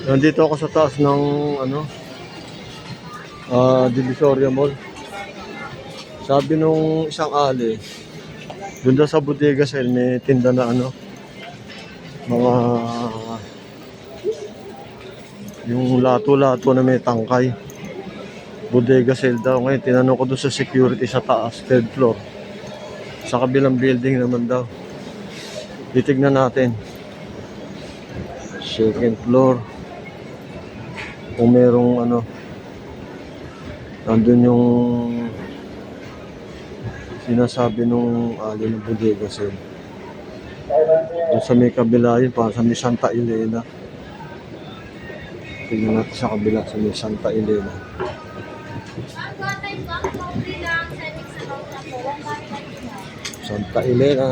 Nandito ako sa taas ng Divisoria Mall. Sabi nung isang ali, doon daw sa bodega sale may tinda na mga yung lato-lato na may tangkay. Bodega sale daw. Ngayon tinanong ko doon sa security sa taas, third floor. Sa kabilang building naman daw. Titignan natin. Second floor. Kung merong nandun yung sinasabi nung ng bodega sale. Doon sa may kabila yun, para sa may Santa Elena. Tingnan natin sa kabila, sa may Santa Elena. Santa Elena.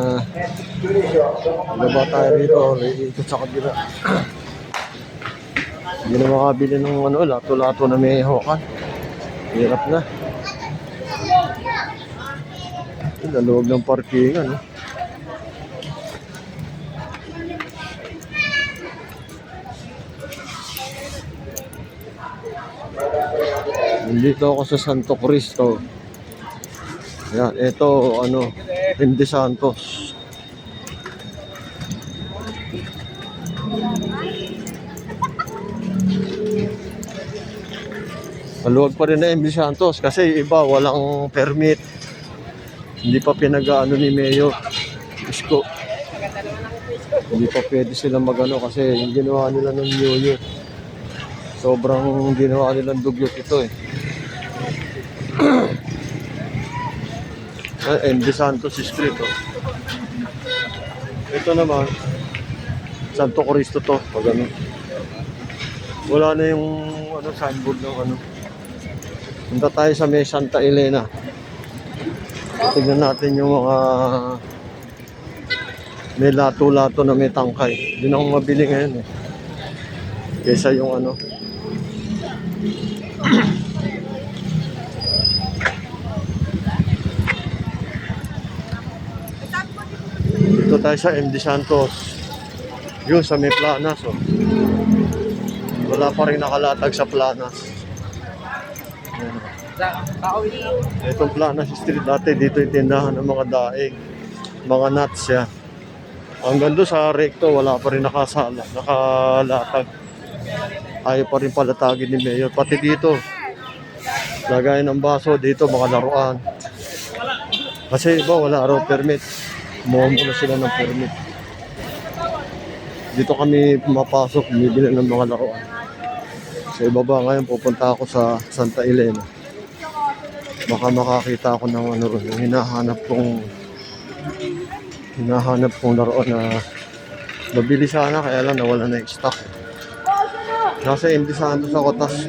Ano ba tayo rito? Ikot sa kabila. Hindi na makabili ng lato-lato na may hokan. Hirap na. Naluwag ng parkingan, Nandito ako sa Santo Cristo. Yan, ito Hindi Santos. Maluwag pa rin na MD Santos kasi iba walang permit. Hindi pa pinag-ano ni Mayor Isko. Hindi pa pwede sila kasi yung ginawa nila ng New Year. Sobrang ginawa nilang dugyot ito MD Santos Street Ito naman Santo Cristo to pag wala na yung signboard ng punta tayo sa may Santa Elena. Tignan natin yung mga may lato-lato na may tangkay. Yun ang mabili ngayon kaysa yung Dito tayo sa MD Santos. Yun sa may Planas Wala pa rin nakalatag sa Planas. Itong Planas Street dati dito yung tindahan ng mga daing, mga nuts hanggang doon sa recto wala pa rin nakalatag. Ayaw pa rin palatagin ni Mayor. Pati dito lagay ng baso dito mga laruan kasi iba wala raw permit. Kumuha muna sila ng permit. Dito kami pumapasok bumibili ng mga laruan. Sa ibaba ngayon pupunta ako sa Santa Elena. Baka makakita ako ng yung hinahanap kong laruan na mabili sana kaya lang nawala na yung stock. Nasa MD Santos ako tas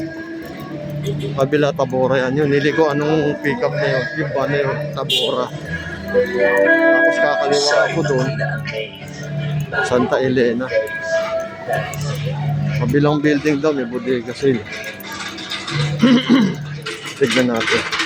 kabila Tabora yan yun. Nili ko anong pick up na yun, yung van na yun, Tabora. Tapos kakaliwa ako doon Santa Elena. Kabilang building daw may bodega sale. Tignan natin.